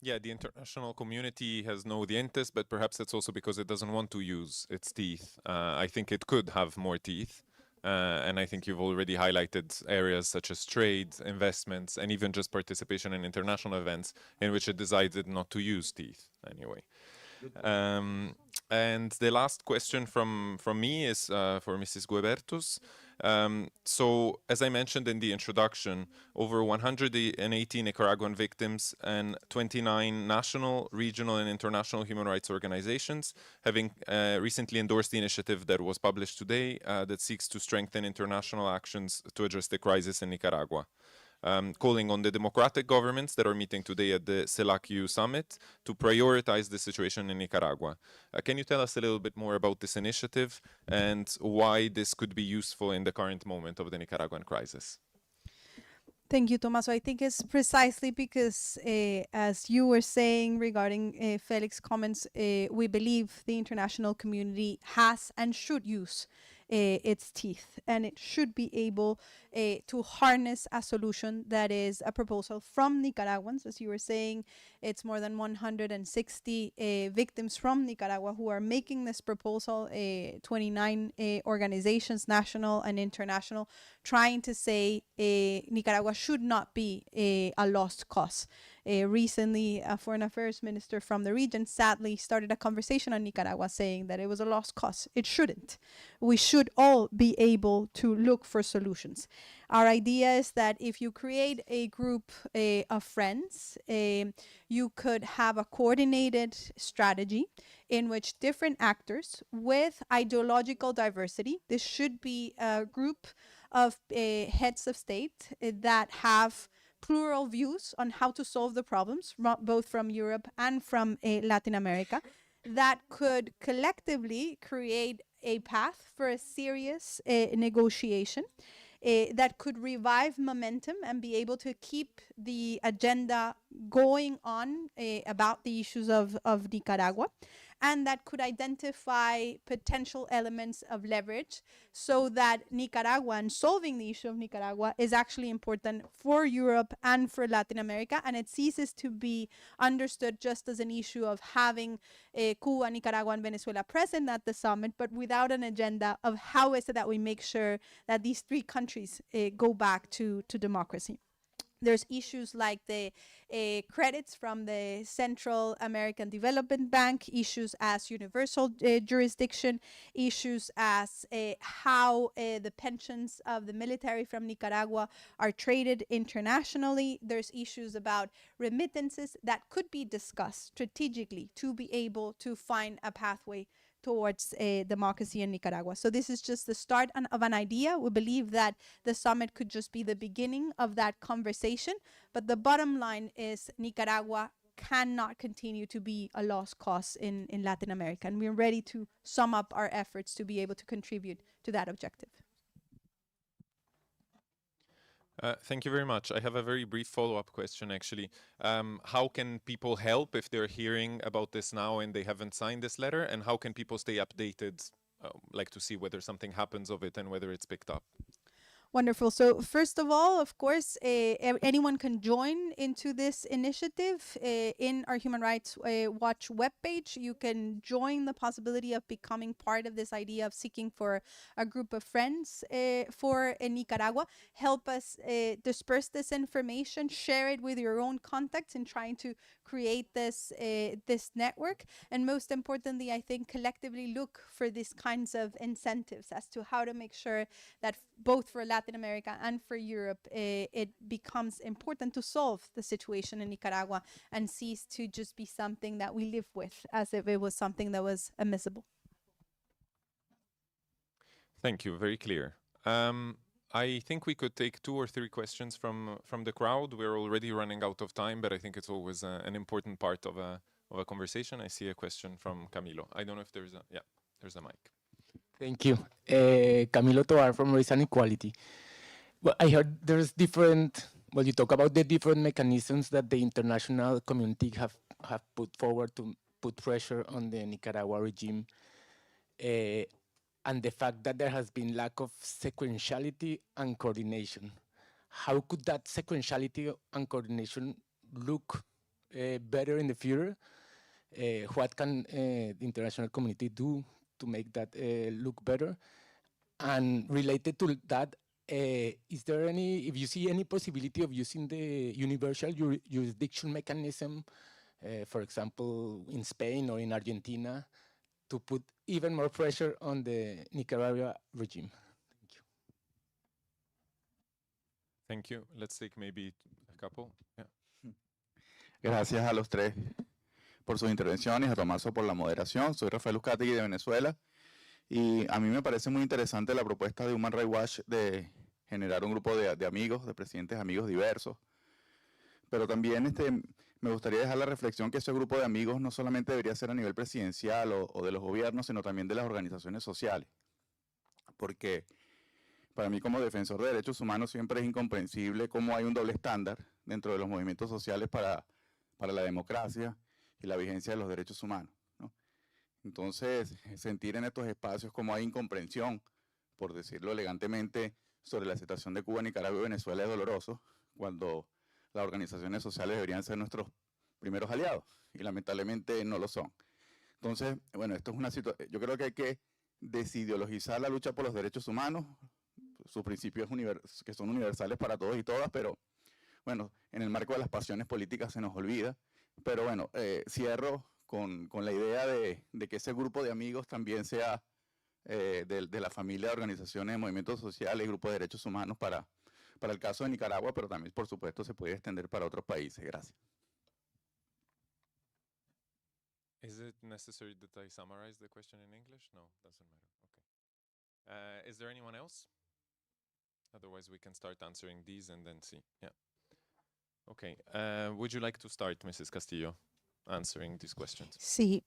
Yeah, the international community has no dientes, but perhaps it's also because it doesn't want to use its teeth. I think it could have more teeth. And I think you've already highlighted areas such as trade, investments, and even just participation in international events in which it decided not to use teeth anyway. And the last question from me is for Mrs. Guebertus. So, as I mentioned in the introduction, over 180 Nicaraguan victims and 29 national, regional, and international human rights organizations having recently endorsed the initiative that was published today that seeks to strengthen international actions to address the crisis in Nicaragua. Calling on the democratic governments that are meeting today at the CELAC-EU summit to prioritize the situation in Nicaragua. Can you tell us a little bit more about this initiative and why this could be useful in the current moment of the Nicaraguan crisis? Thank you, Tommaso. I think it's precisely because, as you were saying regarding Felix's comments, we believe the international community has and should use its teeth, and it should be able to harness a solution that is a proposal from Nicaraguans. As you were saying, it's more than 160 victims from Nicaragua who are making this proposal, 29 organizations, national and international, trying to say Nicaragua should not be a lost cause. Recently, a foreign affairs minister from the region sadly started a conversation on Nicaragua saying that it was a lost cause. It shouldn't. We should all be able to look for solutions. Our idea is that if you create a group of friends, you could have a coordinated strategy in which different actors with ideological diversity, this should be a group of heads of state that have plural views on how to solve the problems, both from Europe and from Latin America, that could collectively create a path for a serious negotiation that could revive momentum and be able to keep the agenda going on about the issues of Nicaragua, and that could identify potential elements of leverage so that Nicaragua and solving the issue of Nicaragua is actually important for Europe and for Latin America, and it ceases to be understood just as an issue of having Cuba, Nicaragua, and Venezuela present at the summit, but without an agenda of how is it that we make sure that these three countries go back to democracy. There's issues like the credits from the Central American Development Bank, issues as universal jurisdiction, issues as how the pensions of the military from Nicaragua are traded internationally. There's issues about remittances that could be discussed strategically to be able to find a pathway towards democracy in Nicaragua. So this is just the start of an idea. We believe that the summit could just be the beginning of that conversation. But the bottom line is Nicaragua cannot continue to be a lost cause in Latin America. And we're ready to sum up our efforts to be able to contribute to that objective. Thank you very much. I have a very brief follow-up question, actually. How can people help if they're hearing about this now and they haven't signed this letter? And how can people stay updated, like to see whether something happens of it and whether it's picked up? Wonderful. So first of all, of course, anyone can join into this initiative in our Human Rights Watch webpage. You can join the possibility of becoming part of this idea of seeking for a group of friends for Nicaragua. Help us disperse this information, share it with your own contacts in trying to create this this network. And most importantly, I think collectively look for these kinds of incentives as to how to make sure that both for Latin America and for Europe, it becomes important to solve the situation in Nicaragua and cease to just be something that we live with as if it was something that was admissible. Thank you. Very clear. I think we could take 2 or 3 questions from the crowd. We're already running out of time, but I think it's always an important part of a conversation. I see a question from Camilo. I don't know if there's a mic. Thank you. Camilo Tovar from Race and Equality. Well, I heard there's different, well, you talk about the different mechanisms that the international community have put forward to put pressure on the Nicaragua regime, and the fact that there has been lack of sequentiality and coordination. How could that sequentiality and coordination look better in the future? What can the international community do to make that look better? And related to that, is there any, if you see any possibility of using the universal jurisdiction mechanism, for example, in Spain or in Argentina, to put even more pressure on the Nicaragua regime? Thank you. Thank you. Let's take maybe a couple. Yeah. Gracias a los tres por sus intervenciones, a Tomaso por la moderación. Soy Rafael Uzcategui de Venezuela y a mí me parece muy interesante la propuesta de Human Rights Watch de generar un grupo de amigos, de presidentes amigos diversos, pero también me gustaría dejar la reflexión que ese grupo de amigos no solamente debería ser a nivel presidencial o de los gobiernos, sino también de las organizaciones sociales, porque para mí como defensor de derechos humanos siempre es incomprensible cómo hay un doble estándar dentro de los movimientos sociales para la democracia y la vigencia de los derechos humanos, ¿no? Entonces, sentir en estos espacios como hay incomprensión, por decirlo elegantemente, sobre la situación de Cuba, Nicaragua y Venezuela es doloroso, cuando las organizaciones sociales deberían ser nuestros primeros aliados, y lamentablemente no lo son. Entonces, bueno, esto es una situación, yo creo que hay que desideologizar la lucha por los derechos humanos, sus principios que son universales para todos y todas, pero bueno, en el marco de las pasiones políticas se nos olvida. Pero bueno, cierro con la idea de que ese grupo de amigos también sea de la familia de organizaciones de movimientos sociales y grupos de derechos humanos para el caso de Nicaragua, pero también, por supuesto, se puede extender para otros países. Gracias. Is it necessary that I summarize the question in English? No, doesn't matter. Okay. Is there anyone else? Otherwise, we can start answering these and then see. Yeah. Okay. Would you like to start, Mrs. Castillo, answering these questions? Sí,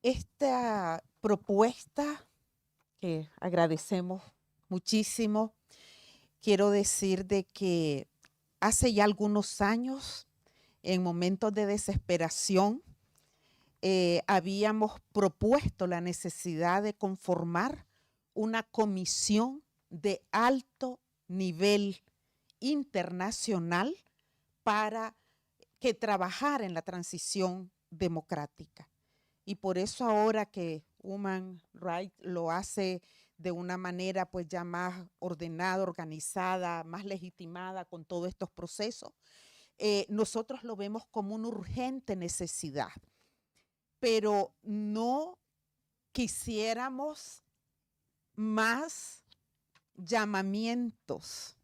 esta propuesta que agradecemos muchísimo, quiero decir de que hace ya algunos años, en momentos de desesperación, habíamos propuesto la necesidad de conformar una comisión de alto nivel internacional para que trabajara en la transición democrática. Y por eso ahora que Human Rights lo hace de una manera pues ya más ordenada, organizada, más legitimada con todos estos procesos, nosotros lo vemos como una urgente necesidad. Pero no quisiéramos más llamamientos,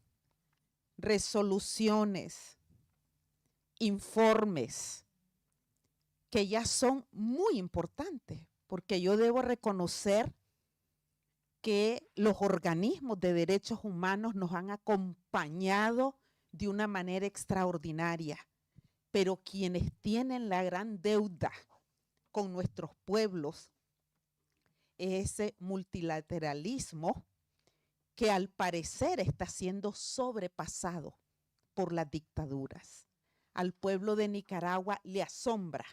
resoluciones, informes, que ya son muy importantes, porque yo debo reconocer que los organismos de derechos humanos nos han acompañado de una manera extraordinaria, pero quienes tienen la gran deuda con nuestros pueblos es ese multilateralismo que al parecer está siendo sobrepasado por las dictaduras. Al pueblo de Nicaragua le asombra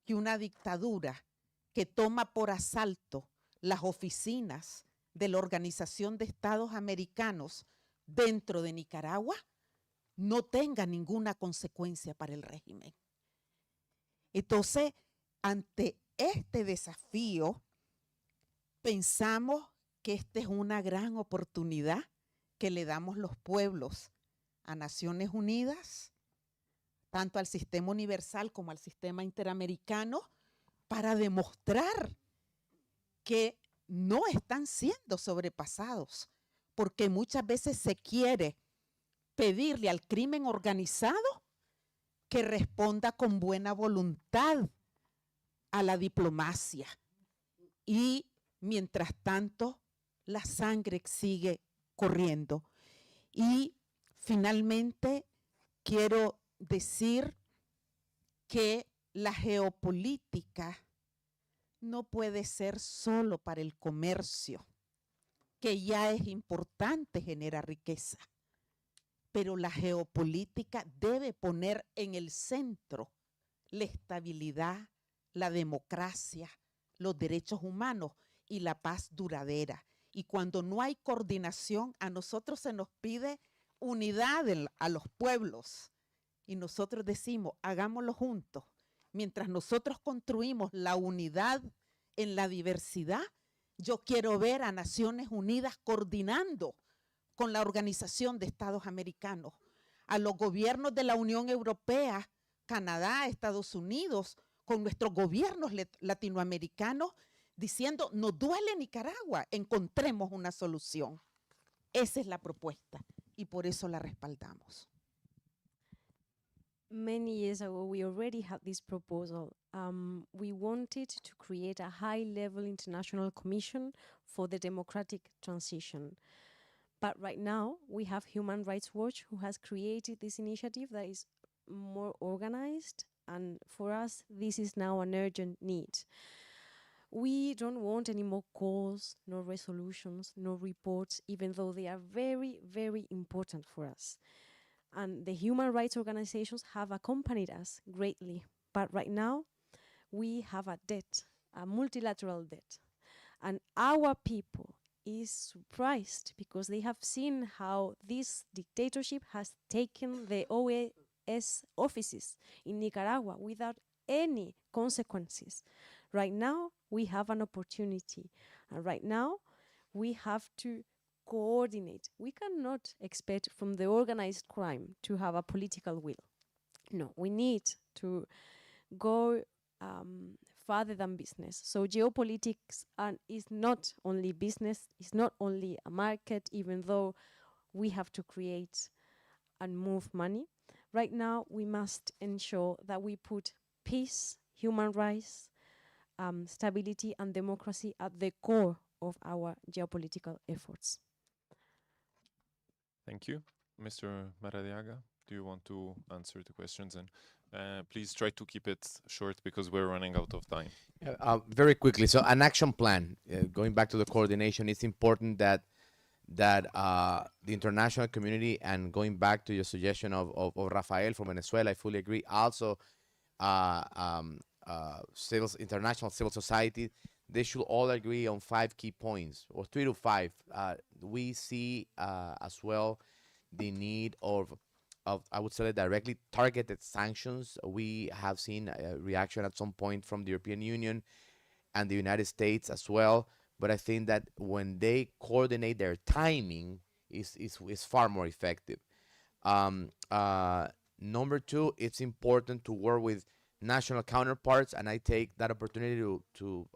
que una dictadura que toma por asalto las oficinas de la Organización de Estados Americanos dentro de Nicaragua no tenga ninguna consecuencia para el régimen. Entonces, ante este desafío, pensamos que esta es una gran oportunidad que le damos los pueblos a Naciones Unidas, tanto al sistema universal como al sistema interamericano, para demostrar que no están siendo sobrepasados, porque muchas veces se quiere pedirle al crimen organizado que responda con buena voluntad a la diplomacia. Y mientras tanto, la sangre sigue corriendo. Y finalmente, quiero decir que la geopolítica no puede ser solo para el comercio, que ya es importante, genera riqueza, pero la geopolítica debe poner en el centro la estabilidad, la democracia, los derechos humanos y la paz duradera. Y cuando no hay coordinación, a nosotros se nos pide unidad a los pueblos. Y nosotros decimos, hagámoslo juntos. Mientras nosotros construimos la unidad en la diversidad, yo quiero ver a Naciones Unidas coordinando con la Organización de Estados Americanos, a los gobiernos de la Unión Europea, Canadá, Estados Unidos, con nuestros gobiernos latinoamericanos, diciendo, nos duele Nicaragua, encontremos una solución. Esa es la propuesta y por eso la respaldamos. Many years ago, we already had this proposal. We wanted to create a high-level international commission for the democratic transition. But right now, we have Human Rights Watch, who has created this initiative that is more organized, and for us, this is now an urgent need. We don't want any more calls, no resolutions, no reports, even though they are very, very important for us. And the human rights organizations have accompanied us greatly. But right now, we have a debt, a multilateral debt. And our people is surprised because they have seen how this dictatorship has taken the OAS offices in Nicaragua without any consequences. Right now, we have an opportunity. And right now, we have to coordinate. We cannot expect from the organized crime to have a political will. No, we need to go further than business. So geopolitics is not only business, it's not only a market, even though we have to create and move money. Right now, we must ensure that we put peace, human rights, stability and democracy at the core of our geopolitical efforts. Thank you. Mr. Maradiaga, do you want to answer the questions? And please try to keep it short because we're running out of time. Very quickly, so an action plan, going back to the coordination, it's important that the international community, and going back to your suggestion of Rafael from Venezuela, I fully agree. Also, international civil society, they should all agree on 5 key points, or 3 to 5. We see as well the need of I would say directly targeted sanctions. We have seen a reaction at some point from the European Union and the United States as well. But I think that when they coordinate their timing is far more effective. Number 2, it's important to work with national counterparts, and I take that opportunity to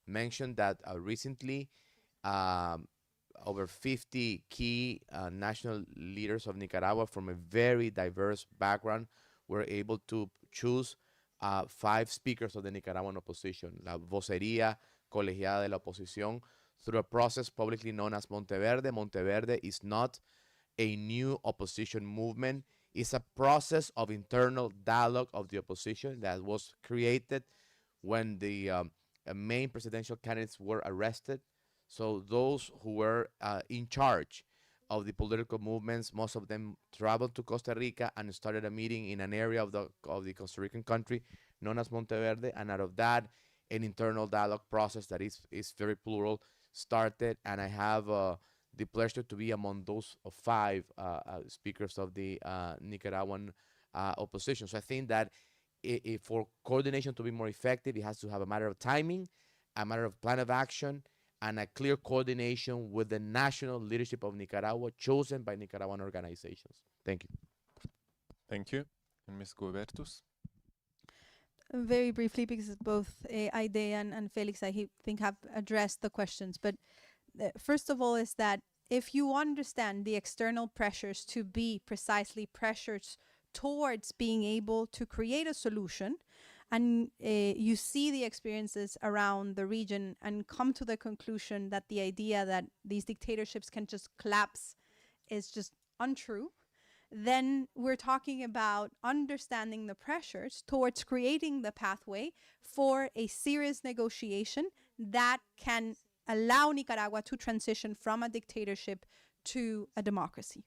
mention that recently over 50 key national leaders of Nicaragua from a very diverse background were able to choose 5 speakers of the Nicaraguan opposition, la vocería colegiada de la oposición, through a process publicly known as Monteverde. Monteverde is not a new opposition movement. It's a process of internal dialogue of the opposition that was created when the main presidential candidates were arrested. So those who were in charge of the political movements, most of them traveled to Costa Rica and started a meeting in an area of the Costa Rican country known as Monteverde. And out of that, an internal dialogue process that is very plural started. And I have the pleasure to be among those 5 speakers of the Nicaraguan opposition. So I think that for coordination to be more effective, it has to have a matter of timing, a matter of plan of action, and a clear coordination with the national leadership of Nicaragua chosen by Nicaraguan organizations. Thank you. Thank you. And Ms. Gubertus? Very briefly, because both Aide and Felix, I think, have addressed the questions. But first of all is that if you understand the external pressures to be precisely pressures towards being able to create a solution, and you see the experiences around the region and come to the conclusion that the idea that these dictatorships can just collapse is just untrue, then we're talking about understanding the pressures towards creating the pathway for a serious negotiation that can allow Nicaragua to transition from a dictatorship to a democracy.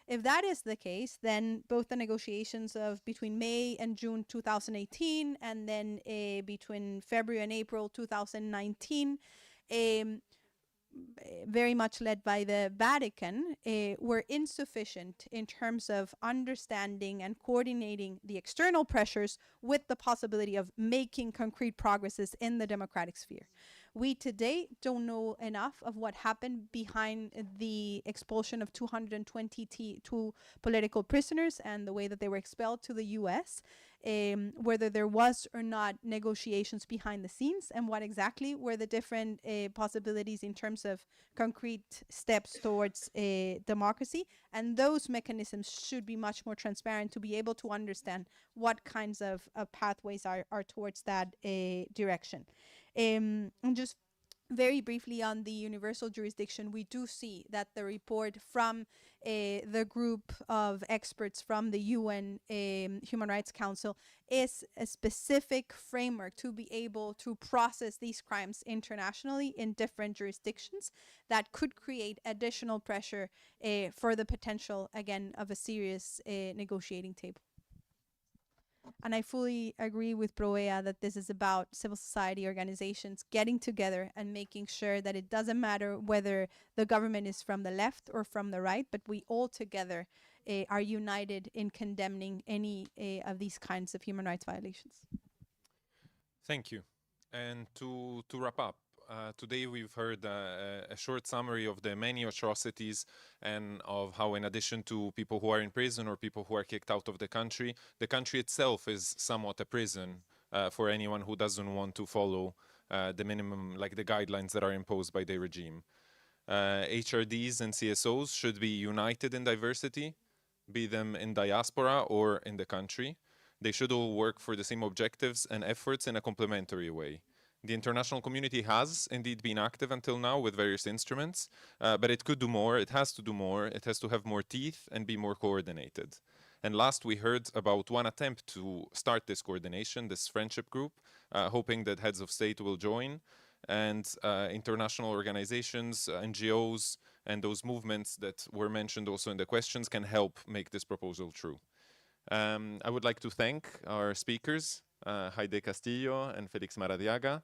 If that is the case, then both the negotiations of between May and June 2018, and then between February and April 2019, very much led by the Vatican, were insufficient in terms of understanding and coordinating the external pressures with the possibility of making concrete progresses in the democratic sphere. We today don't know enough of what happened behind the expulsion of 222 political prisoners and the way that they were expelled to the US, whether there was or not negotiations behind the scenes, and what exactly were the different possibilities in terms of concrete steps towards democracy. And those mechanisms should be much more transparent to be able to understand what kinds of pathways are towards that direction. And just very briefly on the universal jurisdiction, we do see that the report from the group of experts from the UN Human Rights Council is a specific framework to be able to process these crimes internationally in different jurisdictions that could create additional pressure for the potential, again, of a serious negotiating table. And I fully agree with Proea that this is about civil society organizations getting together and making sure that it doesn't matter whether the government is from the left or from the right, but we all together are united in condemning any of these kinds of human rights violations. Thank you. And to wrap up, today we've heard a short summary of the many atrocities and of how, in addition to people who are in prison or people who are kicked out of the country itself is somewhat a prison for anyone who doesn't want to follow the minimum, like the guidelines that are imposed by the regime. HRDs and CSOs should be united in diversity, be them in diaspora or in the country. They should all work for the same objectives and efforts in a complementary way. The international community has indeed been active until now with various instruments, but it could do more, it has to do more, it has to have more teeth and be more coordinated. And last we heard about one attempt to start this coordination, this friendship group, hoping that heads of state will join, and international organizations, NGOs, and those movements that were mentioned also in the questions can help make this proposal true. I would like to thank our speakers, Heide Castillo and Felix Maradiaga,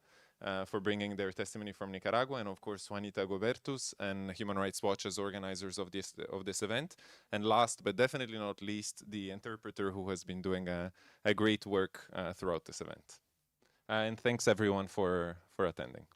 for bringing their testimony from Nicaragua, and of course Juanita Gobertus and Human Rights Watch as organizers of this event. And last but definitely not least, the interpreter who has been doing a great work throughout this event. And thanks everyone for attending.